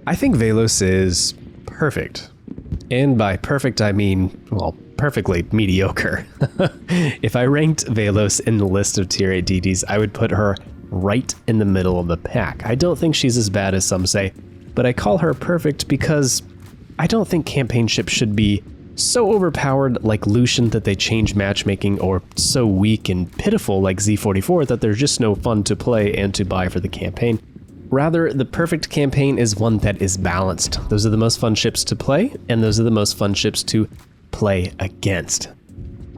I think Velos is perfect. And by perfect, I mean, well, perfectly mediocre. If I ranked Velos in the list of tier 8 DDs, I would put her right in the middle of the pack. I don't think she's as bad as some say, but I call her perfect because I don't think campaign ships should be so overpowered like Lucian that they change matchmaking, or so weak and pitiful like Z44 that they're just no fun to play and to buy for the campaign. Rather, the perfect campaign is one that is balanced. Those are the most fun ships to play, and those are the most fun ships to play against.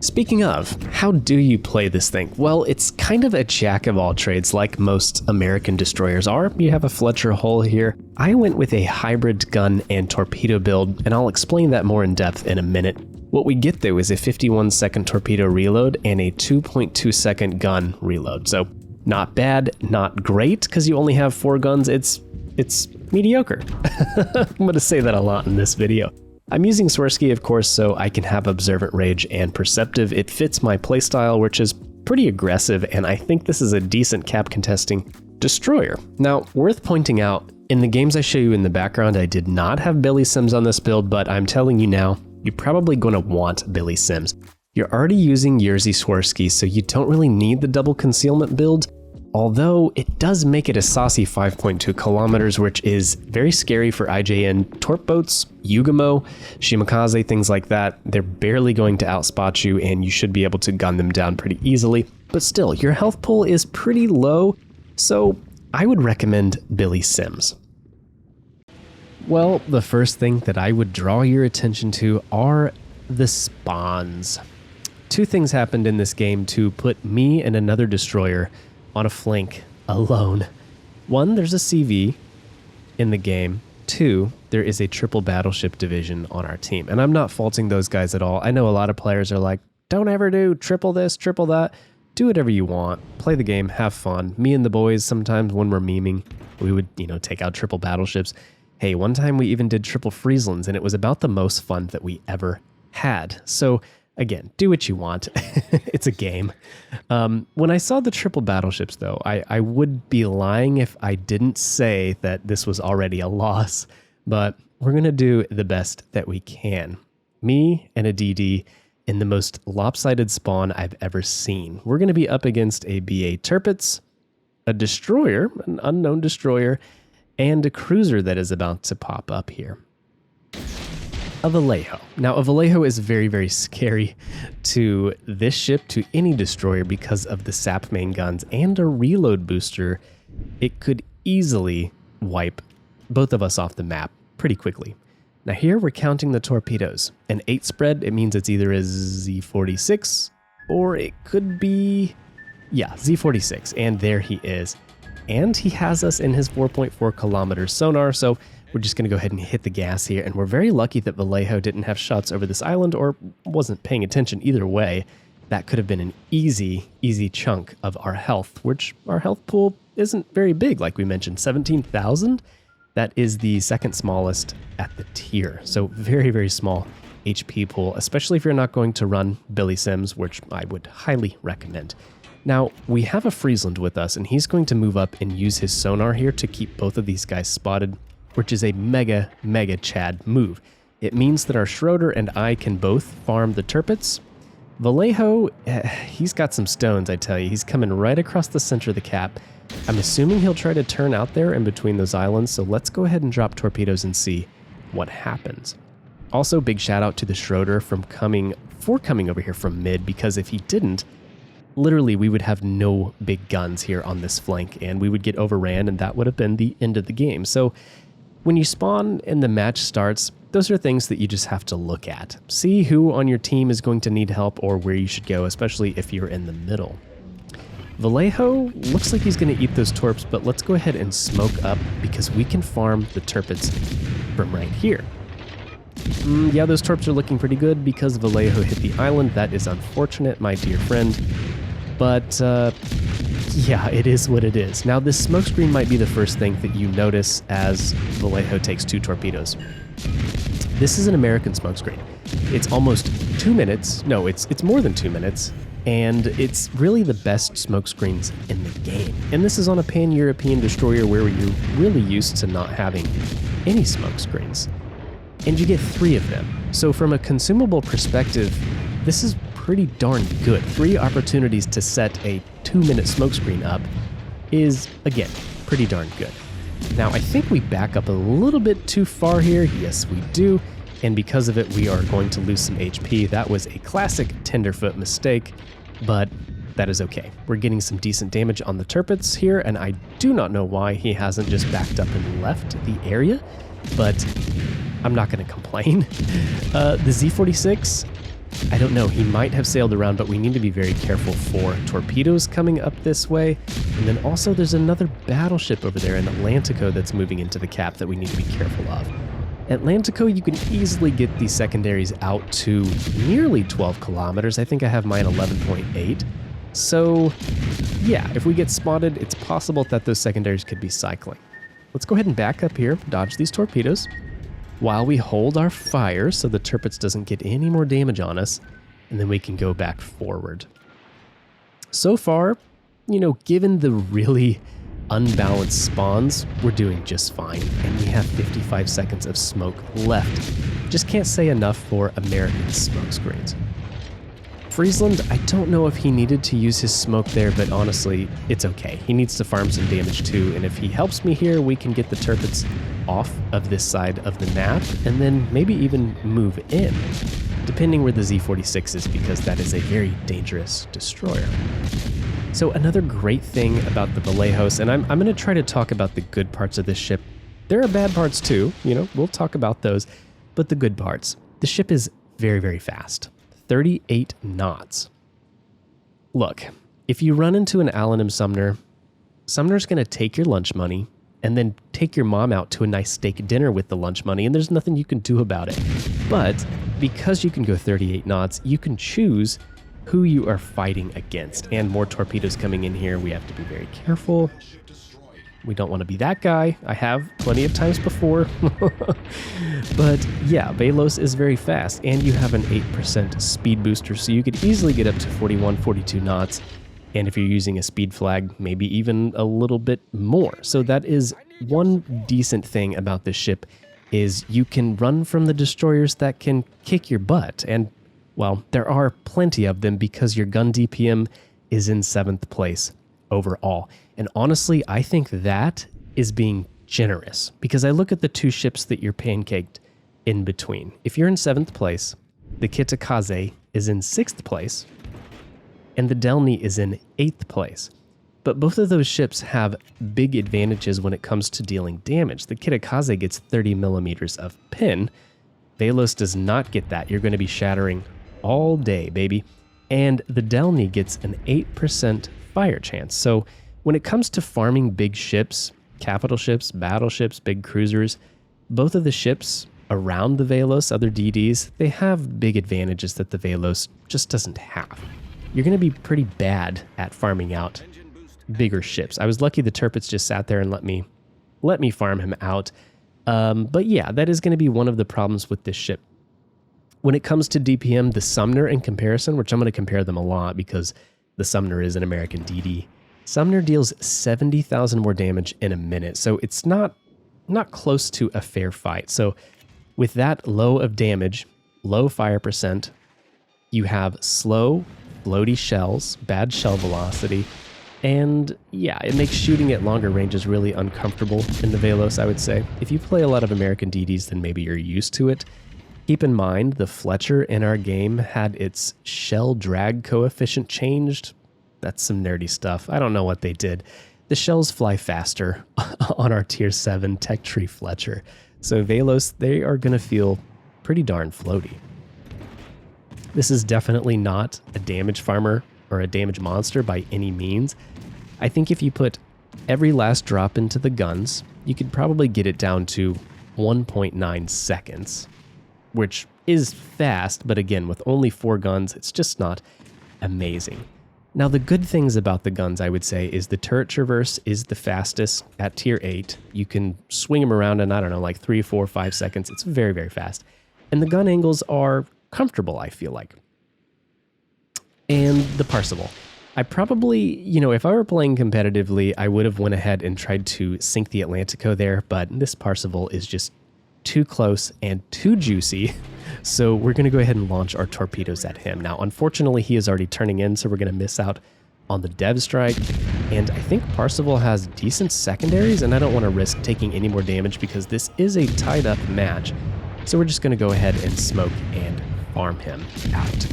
Speaking of, how do you play this thing? Well, it's kind of a jack of all trades like most American destroyers are. You have a Fletcher hull here. I went with a hybrid gun and torpedo build, and I'll explain that more in depth in a minute. What we get though is a 51-second torpedo reload and a 2.2-second gun reload. So not bad, not great, because you only have 4 guns. It's mediocre. I'm going to say that a lot in this video. I'm using Swirsky, of course, so I can have Observant Rage and Perceptive. It fits my playstyle, which is pretty aggressive, and I think this is a decent cap contesting destroyer. Now, worth pointing out, in the games I show you in the background, I did not have Billy Sims on this build, but I'm telling you now, you're probably going to want Billy Sims. You're already using Jerzy Swirsky, so you don't really need the double concealment build, although it does make it a saucy 5.2 kilometers, which is very scary for IJN torp boats, Yugamo, Shimakaze, things like that. They're barely going to outspot you, and you should be able to gun them down pretty easily. But still, your health pool is pretty low, so I would recommend Billy Sims. Well, the first thing that I would draw your attention to are the spawns. 2 things happened in this game to put me and another destroyer on a flank alone. 1, there's a CV in the game. 2, there is a triple battleship division on our team. And I'm not faulting those guys at all. I know a lot of players are like, don't ever do triple this, triple that. Do whatever you want. Play the game, have fun. Me and the boys, sometimes when we're memeing, we would, take out triple battleships. Hey, one time we even did triple Frieslands, and it was about the most fun that we ever had. So again, do what you want. It's a game. When I saw the triple battleships, though, I would be lying if I didn't say that this was already a loss, but we're going to do the best that we can. Me and a DD in the most lopsided spawn I've ever seen. We're going to be up against a BA Tirpitz, a destroyer, an unknown destroyer, and a cruiser that is about to pop up here. A Vallejo. Now, a Vallejo is very, very scary to this ship, to any destroyer, because of the sap main guns and a reload booster. It could easily wipe both of us off the map pretty quickly. Now here we're counting the torpedoes. An 8 spread, it means it's either a Z46 or it could be, yeah, Z46, and there he is. And he has us in his 4.4 kilometer sonar, so we're just going to go ahead and hit the gas here, and we're very lucky that Vallejo didn't have shots over this island or wasn't paying attention either way. That could have been an easy chunk of our health, which our health pool isn't very big, like we mentioned, 17,000. That is the second smallest at the tier, so very, very small HP pool, especially if you're not going to run Billy Sims, which I would highly recommend. Now, we have a Friesland with us, and he's going to move up and use his sonar here to keep both of these guys spotted, which is a mega Chad move. It means that our Schroeder and I can both farm the Tirpitz. Vallejo, he's got some stones, I tell you. He's coming right across the center of the cap. I'm assuming he'll try to turn out there in between those islands, so let's go ahead and drop torpedoes and see what happens. Also, big shout out to the Schroeder for coming over here from mid, because if he didn't, literally we would have no big guns here on this flank, and we would get overran, and that would have been the end of the game. So when you spawn and the match starts, those are things that you just have to look at. See who on your team is going to need help or where you should go, especially if you're in the middle. Vallejo looks like he's going to eat those torps, but let's go ahead and smoke up because we can farm the Tirpitz from right here. Yeah, those torps are looking pretty good because Vallejo hit the island. That is unfortunate, my dear friend. But yeah, it is what it is. Now, this smokescreen might be the first thing that you notice as Vallejo takes 2 torpedoes. This is an American smokescreen. It's almost 2 minutes. No, it's more than 2 minutes. And it's really the best smokescreens in the game. And this is on a pan-European destroyer where you're really used to not having any smoke screens. And you get 3 of them. So from a consumable perspective, this is pretty darn good. 3 opportunities to set a 2-minute smoke screen up is, again, pretty darn good. Now, I think we back up a little bit too far here. Yes, we do. And because of it, we are going to lose some HP. That was a classic tenderfoot mistake, but that is okay. We're getting some decent damage on the turpets here, and I do not know why he hasn't just backed up and left the area, but I'm not going to complain. The Z-46, I don't know. He might have sailed around, but we need to be very careful for torpedoes coming up this way. And then also there's another battleship over there in Atlantico that's moving into the cap that we need to be careful of. Atlantico, you can easily get these secondaries out to nearly 12 kilometers. I think I have mine 11.8. So yeah, if we get spotted, it's possible that those secondaries could be cycling. Let's go ahead and back up here, dodge these torpedoes, while we hold our fire so the turpets doesn't get any more damage on us, and then we can go back forward. So far, given the really unbalanced spawns, we're doing just fine, and we have 55 seconds of smoke left. Just can't say enough for American smoke screens. Friesland, I don't know if he needed to use his smoke there, but honestly, it's okay. He needs to farm some damage too, and if he helps me here, we can get the turpets off of this side of the map, and then maybe even move in, depending where the Z-46 is, because that is a very dangerous destroyer. So another great thing about the Velos, and I'm going to try to talk about the good parts of this ship. There are bad parts too, we'll talk about those, but the good parts. The ship is very, very fast. 38 knots. Look, if you run into an Allenham Sumner, Sumner's going to take your lunch money and then take your mom out to a nice steak dinner with the lunch money, and there's nothing you can do about it. But because you can go 38 knots, you can choose who you are fighting against. And more torpedoes coming in here. We have to be very careful. We don't want to be that guy. I have plenty of times before. But yeah, Velos is very fast, and you have an 8% speed booster, so you could easily get up to 41, 42 knots. And if you're using a speed flag, maybe even a little bit more. So that is one decent thing about this ship, is you can run from the destroyers that can kick your butt. And well, there are plenty of them because your gun DPM is in 7th place overall. And honestly, I think that is being generous, because I look at the 2 ships that you're pancaked in between. If you're in 7th place, the Kitakaze is in 6th place, and the Delny is in 8th place. But both of those ships have big advantages when it comes to dealing damage. The Kitakaze gets 30 millimeters of pin. Velos does not get that. You're going to be shattering all day, baby. And the Delny gets an 8% fire chance. So when it comes to farming big ships, capital ships, battleships, big cruisers, both of the ships around the Velos, other DDs, they have big advantages that the Velos just doesn't have. You're going to be pretty bad at farming out bigger ships. I was lucky the turpets just sat there and let me farm him out. But yeah, that is going to be one of the problems with this ship. When it comes to DPM, the Sumner in comparison, which I'm going to compare them a lot because the Sumner is an American DD, Sumner deals 70,000 more damage in a minute, so it's not close to a fair fight. So with that low of damage, low fire percent, you have slow, floaty shells, bad shell velocity, and yeah, it makes shooting at longer ranges really uncomfortable in the Velos, I would say. If you play a lot of American DDs, then maybe you're used to it. Keep in mind, the Fletcher in our game had its shell drag coefficient changed. That's some nerdy stuff. I don't know what they did. The shells fly faster on our tier 7 Tech Tree Fletcher. So Velos, they are going to feel pretty darn floaty. This is definitely not a damage farmer or a damage monster by any means. I think if you put every last drop into the guns, you could probably get it down to 1.9 seconds, which is fast, but again, with only 4 guns, it's just not amazing. Now, the good things about the guns, I would say, is the turret traverse is the fastest at tier 8. You can swing them around in, I don't know, like 3, 4, 5 seconds. It's very, very fast. And the gun angles are comfortable, I feel like. And the Parseval. I probably, if I were playing competitively, I would have went ahead and tried to sink the Atlantico there, but this Parseval is just too close and too juicy. So we're going to go ahead and launch our torpedoes at him. Now, unfortunately, he is already turning in, so we're going to miss out on the dev strike. And I think Parzival has decent secondaries, and I don't want to risk taking any more damage because this is a tied up match. So we're just going to go ahead and smoke and farm him out.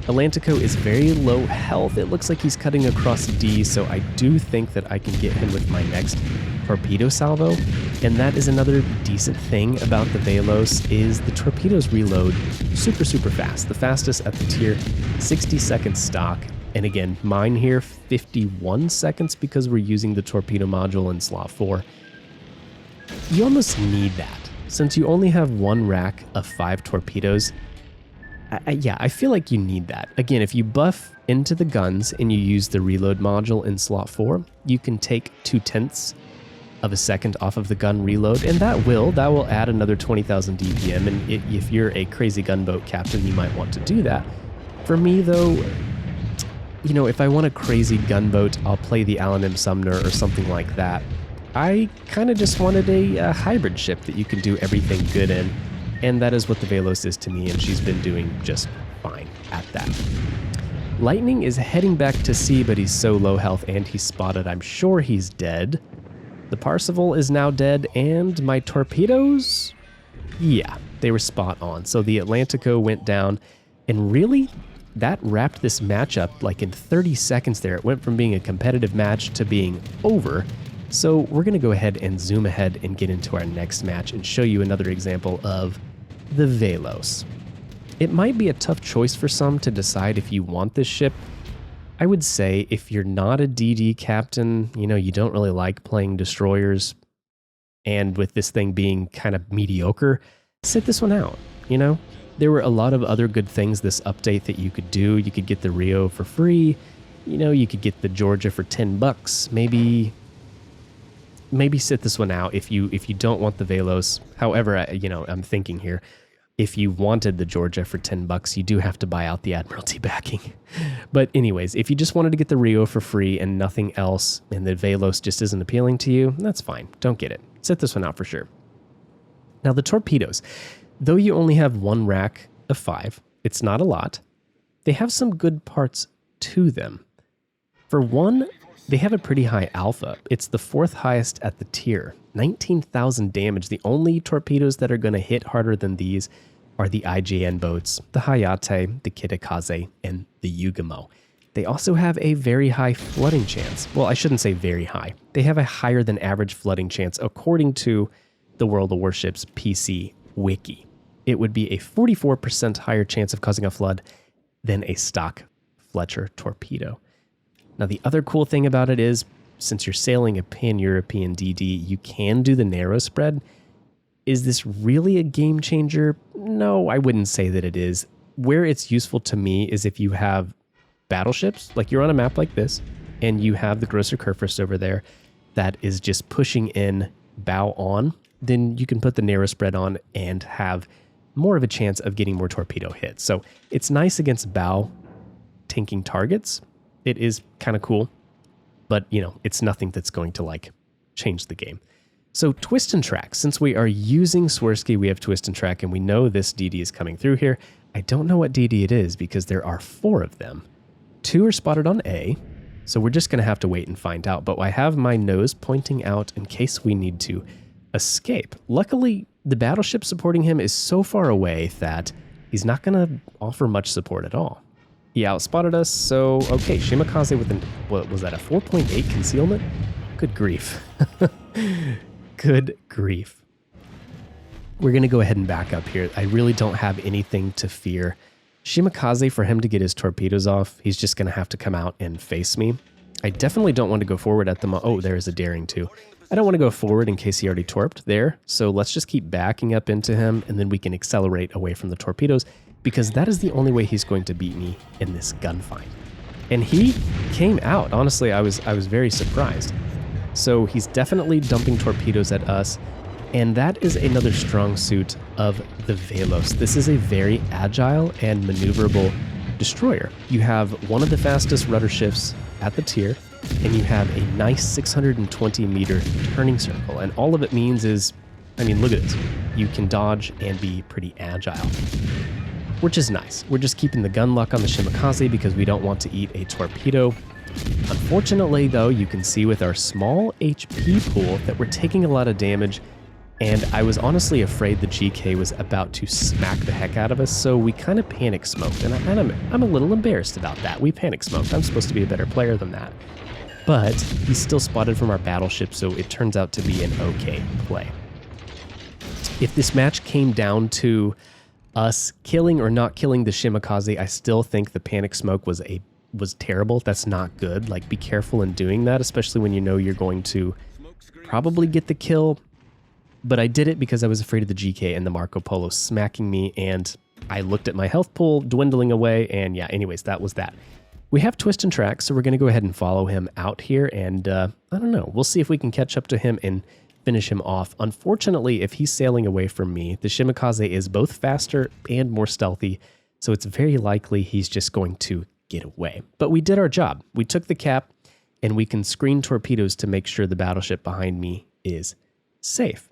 Atlantico is very low health. It looks like he's cutting across D, so I do think that I can get him with my next torpedo salvo. And that is another decent thing about the Velos is the torpedoes reload super fast. The fastest at the tier, 60 seconds stock. And again, mine here, 51 seconds because we're using the torpedo module in slot 4. You almost need that. Since you only have one rack of 5 torpedoes, yeah, I feel like you need that. Again, if you buff into the guns and you use the reload module in slot 4, you can take 0.2 of a second off of the gun reload, and that will add another 20,000 DPM, and if you're a crazy gunboat captain, you might want to do that. For me, though, you know, if I want a crazy gunboat, I'll play the Allen M. Sumner or something like that. I kind of just wanted a hybrid ship that you can do everything good in. And that is what the Velos is to me, and she's been doing just fine at that. Lightning is heading back to sea, but he's so low health and he's spotted. I'm sure he's dead. The Parzival is now dead, and my torpedoes? Yeah, they were spot on. So the Atlantico went down, and really, that wrapped this match up like in 30 seconds there. It went from being a competitive match to being over. So we're going to go ahead and zoom ahead and get into our next match and show you another example of the Velos. It might be a tough choice for some to decide if you want this ship. I would say if you're not a DD captain, you know, you don't really like playing destroyers, and with this thing being kind of mediocre, sit this one out, you know? There were a lot of other good things this update that you could do. You could get the Rio for free, you know, you could get the Georgia for $10, maybe sit this one out if you don't want the Velos. However, you know, I'm thinking here, if you wanted the Georgia for $10, you do have to buy out the Admiralty backing. But anyways, if you just wanted to get the Rio for free and nothing else, and the Velos just isn't appealing to you, that's fine. Don't get it. Sit this one out for sure. Now the torpedoes, though you only have one rack of 5, it's not a lot. They have some good parts to them. For one, they have a pretty high alpha. It's the 4th highest at the tier. 19,000 damage. The only torpedoes that are going to hit harder than these are the IJN boats, the Hayate, the Kitakaze, and the Yugamo. They also have a very high flooding chance. Well, I shouldn't say very high. They have a higher than average flooding chance according to the World of Warships PC wiki. It would be a 44% higher chance of causing a flood than a stock Fletcher torpedo. Now, the other cool thing about it is, since you're sailing a pan-European DD, you can do the narrow spread. Is this really a game changer? No, I wouldn't say that it is. Where it's useful to me is if you have battleships, like you're on a map like this, and you have the Grosser Kurfürst over there that is just pushing in bow on, then you can put the narrow spread on and have more of a chance of getting more torpedo hits. So it's nice against bow tanking targets. It is kind of cool, but you know, it's nothing that's going to like change the game. So twist and track, since we are using Swirsky, we have twist and track, and we know this DD is coming through here. I don't know what DD it is because there are 4 of them. 2 are spotted on A, so we're just going to have to wait and find out. But I have my nose pointing out in case we need to escape. Luckily, the battleship supporting him is so far away that he's not going to offer much support at all. He outspotted us, so okay, Shimakaze with what was that, a 4.8 concealment? Good grief. Good grief. We're going to go ahead and back up here. I really don't have anything to fear. Shimakaze, for him to get his torpedoes off, he's just going to have to come out and face me. I definitely don't want to go forward at the oh, there's a daring too. I don't want to go forward in case he already torped there, so let's just keep backing up into him, and then we can accelerate away from the torpedoes, because that is the only way he's going to beat me in this gunfight. And he came out. Honestly, I was very surprised. So he's definitely dumping torpedoes at us, and that is another strong suit of the Velos. This is a very agile and maneuverable destroyer. You have one of the fastest rudder shifts at the tier, and you have a nice 620 meter turning circle, and all of it means is I mean, look at this. You can dodge and be pretty agile, which is nice. We're just keeping the gun luck on the Shimakaze because we don't want to eat a torpedo. Unfortunately, though, you can see with our small HP pool that we're taking a lot of damage, and I was honestly afraid the GK was about to smack the heck out of us, so we kind of panic smoked, and I'm a little embarrassed about that. We panic smoked. I'm supposed to be a better player than that. But he's still spotted from our battleship, so it turns out to be an okay play. If this match came down to us killing or not killing the Shimakaze, I still think the panic smoke was terrible. That's not good. Like, be careful in doing that, especially when you know you're going to probably get the kill. But I did it because I was afraid of the GK and the Marco Polo smacking me, and I looked at my health pool dwindling away, and yeah, anyways, that was that. We have Twist and Track, so we're going to go ahead and follow him out here, and I don't know. We'll see if we can catch up to him and finish him off. Unfortunately, if he's sailing away from me, the Shimakaze is both faster and more stealthy, so it's very likely he's just going to get away. But we did our job. We took the cap, and we can screen torpedoes to make sure the battleship behind me is safe.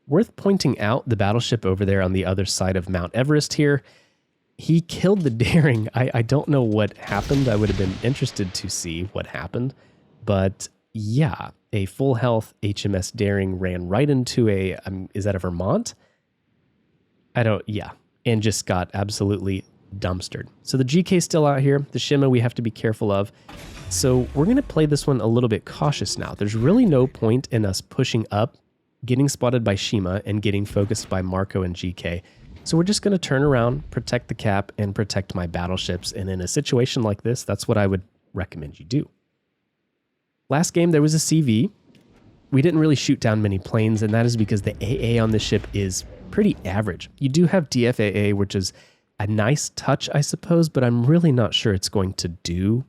Worth pointing out, the battleship over there on the other side of Mount Everest here, he killed the Daring. I don't know what happened. I would have been interested to see what happened. But yeah, a full health HMS Daring ran right into a, is that a Vermont? Yeah, and just got absolutely dumpstered. So the GK is still out here. The Shima we have to be careful of. So we're going to play this one a little bit cautious now. There's really no point in us pushing up, getting spotted by Shima, and getting focused by Marco and GK. So we're just going to turn around, protect the cap, and protect my battleships. And in a situation like this, that's what I would recommend you do. Last game, there was a CV. We didn't really shoot down many planes, and that is because the AA on this ship is pretty average. You do have DFAA, which is a nice touch, I suppose, but I'm really not sure it's going to do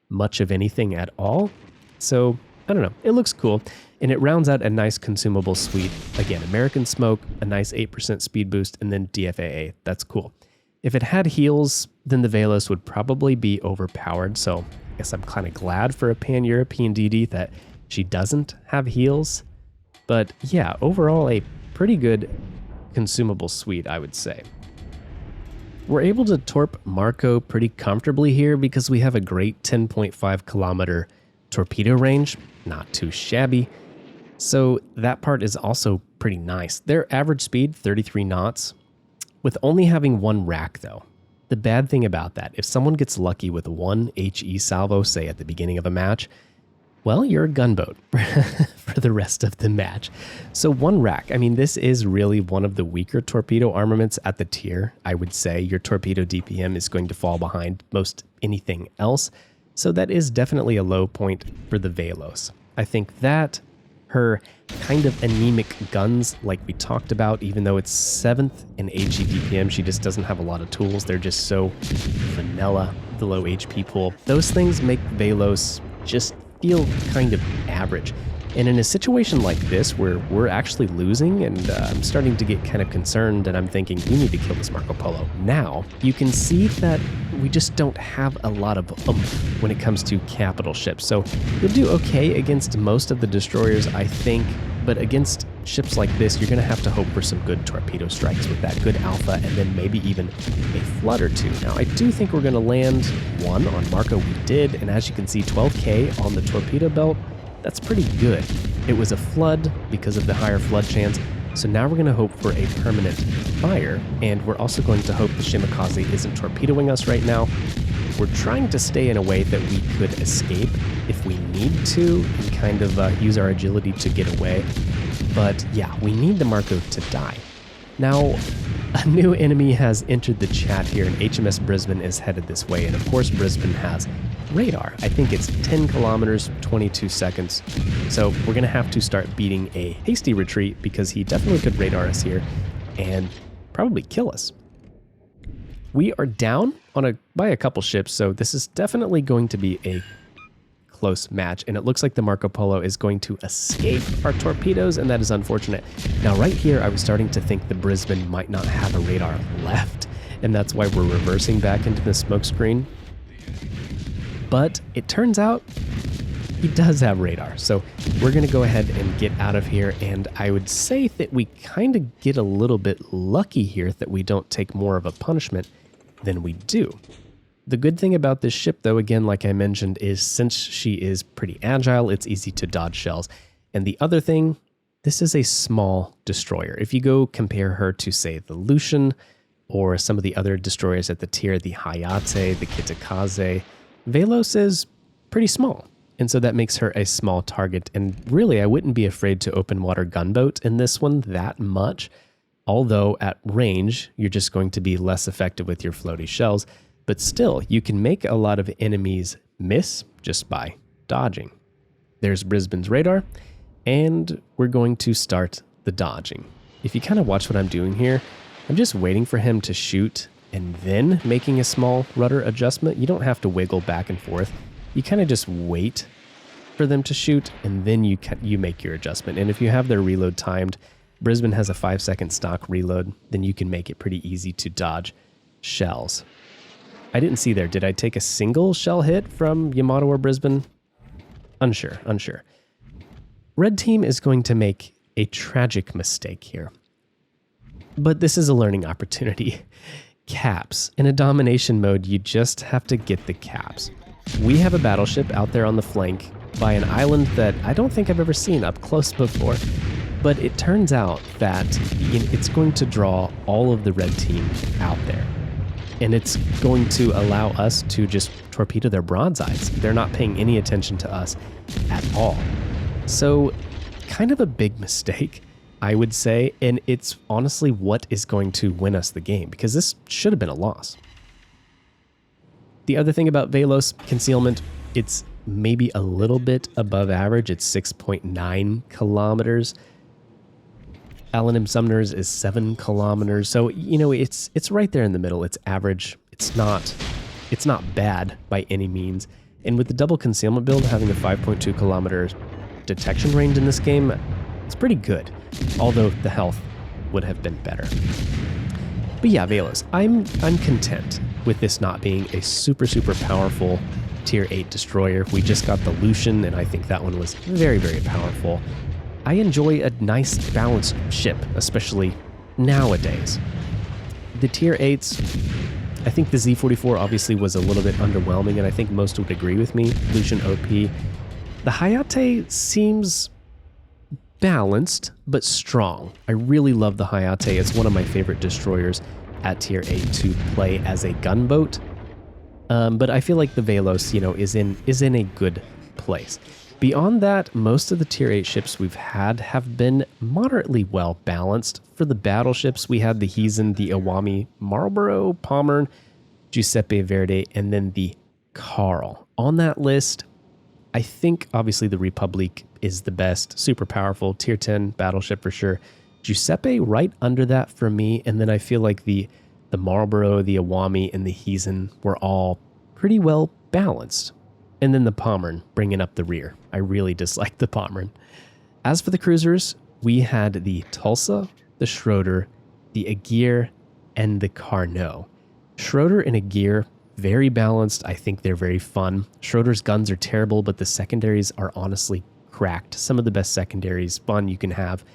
much of anything at all. So, I don't know. It looks cool. And it rounds out a nice consumable suite. Again, American Smoke, a nice 8% speed boost, and then DFAA. That's cool. If it had heals, then the Velos would probably be overpowered. So I guess I'm kind of glad for a pan-European DD that she doesn't have heals. But yeah, overall a pretty good consumable suite, I would say. We're able to torp Marco pretty comfortably here because we have a great 10.5 kilometer torpedo range. Not too shabby. So that part is also pretty nice. Their average speed, 33 knots, with only having one rack though. The bad thing about that, if someone gets lucky with one HE salvo, say at the beginning of a match, well, you're a gunboat for the rest of the match. So one rack, I mean, this is really one of the weaker torpedo armaments at the tier. I would say your torpedo DPM is going to fall behind most anything else. So that is definitely a low point for the Velos. I think that her kind of anemic guns, like we talked about, even though it's 7th in HE DPM, she just doesn't have a lot of tools. They're just so vanilla, the low HP pool. Those things make Velos just feel kind of average. And in a situation like this, where we're actually losing, and I'm starting to get kind of concerned, and I'm thinking, we need to kill this Marco Polo now, you can see that we just don't have a lot of oomph when it comes to capital ships. So you'll do okay against most of the destroyers, I think, but against ships like this, you're going to have to hope for some good torpedo strikes with that good alpha, and then maybe even a flood or two. Now, I do think we're going to land one on Marco. We did, and as you can see, 12K on the torpedo belt. That's pretty good. It was a flood because of the higher flood chance, so now we're going to hope for a permanent fire, and we're also going to hope the Shimakaze isn't torpedoing us right now. We're trying to stay in a way that we could escape if we need to, and kind of use our agility to get away. But yeah, we need the Marco to die. Now, a new enemy has entered the chat here, and HMS Brisbane is headed this way, and of course Brisbane has radar. I think it's 10 kilometers, 22 seconds. So we're going to have to start beating a hasty retreat because he definitely could radar us here and probably kill us. We are down on by a couple ships, so this is definitely going to be a close match, and it looks like the Marco Polo is going to escape our torpedoes, and that is unfortunate. Now right here, I was starting to think the Brisbane might not have a radar left, and that's why we're reversing back into the smoke screen. But it turns out he does have radar. So we're going to go ahead and get out of here. And I would say that we kind of get a little bit lucky here that we don't take more of a punishment than we do. The good thing about this ship, though, again, like I mentioned, is since she is pretty agile, it's easy to dodge shells. And the other thing, this is a small destroyer. If you go compare her to, say, the Lucian or some of the other destroyers at the tier, the Hayate, the Kitakaze, Velos is pretty small. And so that makes her a small target. And really, I wouldn't be afraid to open water gunboat in this one that much. Although at range, you're just going to be less effective with your floaty shells. But still, you can make a lot of enemies miss just by dodging. There's Brisbane's radar, and we're going to start the dodging. If you kind of watch what I'm doing here, I'm just waiting for him to shoot and then making a small rudder adjustment. You don't have to wiggle back and forth. You kind of just wait for them to shoot, and then you make your adjustment. And if you have their reload timed, Brisbane has a 5-second stock reload, then you can make it pretty easy to dodge shells. I didn't see there. Did I take a single shell hit from Yamato or Brisbane? Unsure. Red team is going to make a tragic mistake here. But this is a learning opportunity. Caps. In a domination mode, you just have to get the caps. We have a battleship out there on the flank by an island that I don't think I've ever seen up close before. But it turns out that it's going to draw all of the red team out there. And it's going to allow us to just torpedo their broadsides. They're not paying any attention to us at all. So, kind of a big mistake, I would say. And it's honestly what is going to win us the game, because this should have been a loss. The other thing about Velos concealment, it's maybe a little bit above average. It's 6.9 kilometers. Alanim Sumner's is 7 kilometers. So, it's right there in the middle. It's average. It's not bad by any means. And with the double concealment build having a 5.2 kilometers detection range in this game, it's pretty good. Although the health would have been better. But yeah, Velos, I'm content with this not being a super powerful tier 8 destroyer. We just got the Lucian, and I think that one was very, very powerful. I enjoy a nice balanced ship, especially nowadays. The tier 8s, I think the Z44 obviously was a little bit underwhelming, and I think most would agree with me. Lucian OP. The Hayate seems balanced, but strong. I really love the Hayate. It's one of my favorite destroyers at tier 8 to play as a gunboat. But I feel like the Velos, is in a good place. Beyond that, most of the tier 8 ships we've had have been moderately well balanced. For the battleships, we had the Heezen, the Iwami, Marlborough, Pommern, Giuseppe Verdi, and then the Carl. On that list, I think obviously the Republic is the best, super powerful, tier 10 battleship for sure. Giuseppe right under that for me, and then I feel like the Marlborough, the Iwami, and the Heezen were all pretty well balanced. And then the Pommern bringing up the rear. I really dislike the Pommern. As for the cruisers, we had the Tulsa, the Schroeder, the Aguirre, and the Carnot. Schroeder and Aguirre, very balanced. I think they're very fun. Schroeder's guns are terrible, but the secondaries are honestly cracked. Some of the best secondaries fun you can have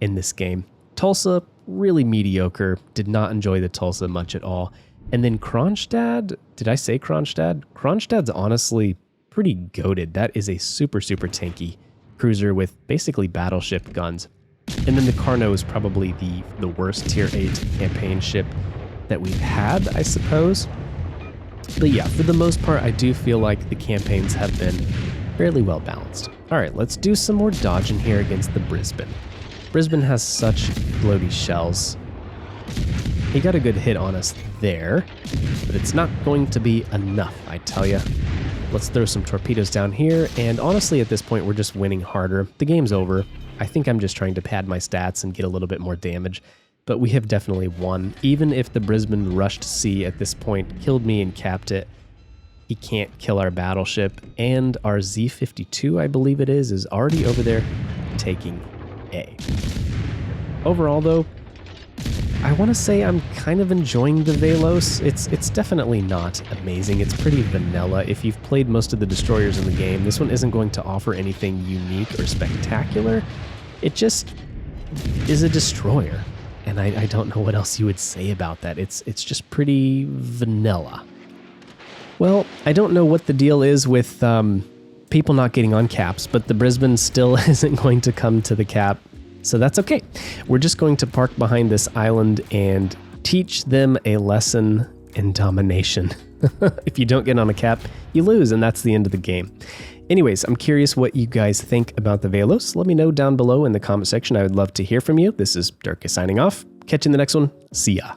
in this game. Tulsa, really mediocre. Did not enjoy the Tulsa much at all. And then Kronstadt, did I say Kronstadt? Kronstadt's honestly pretty goated. That is a super tanky cruiser with basically battleship guns. And then the Carnot is probably the worst tier 8 campaign ship that we've had, I suppose. But yeah, for the most part, I do feel like the campaigns have been fairly well balanced. All right, let's do some more dodging here against the Brisbane. Brisbane has such floaty shells. He got a good hit on us there, but it's not going to be enough, I tell ya. Let's throw some torpedoes down here, and honestly at this point we're just winning harder. The game's over. I think I'm just trying to pad my stats and get a little bit more damage, but we have definitely won. Even if the Brisbane rushed C at this point killed me and capped it, he can't kill our battleship, and our Z52, I believe it is already over there taking A. Overall though, I want to say I'm kind of enjoying the Velos. It's definitely not amazing. It's pretty vanilla. If you've played most of the destroyers in the game, this one isn't going to offer anything unique or spectacular. It just is a destroyer. And I don't know what else you would say about that. It's just pretty vanilla. Well, I don't know what the deal is with people not getting on caps, but the Brisbane still isn't going to come to the cap. So that's okay. We're just going to park behind this island and teach them a lesson in domination. If you don't get on a cap, you lose, and that's the end of the game. Anyways, I'm curious what you guys think about the Velos. Let me know down below in the comment section. I would love to hear from you. This is Derka signing off. Catch you in the next one. See ya.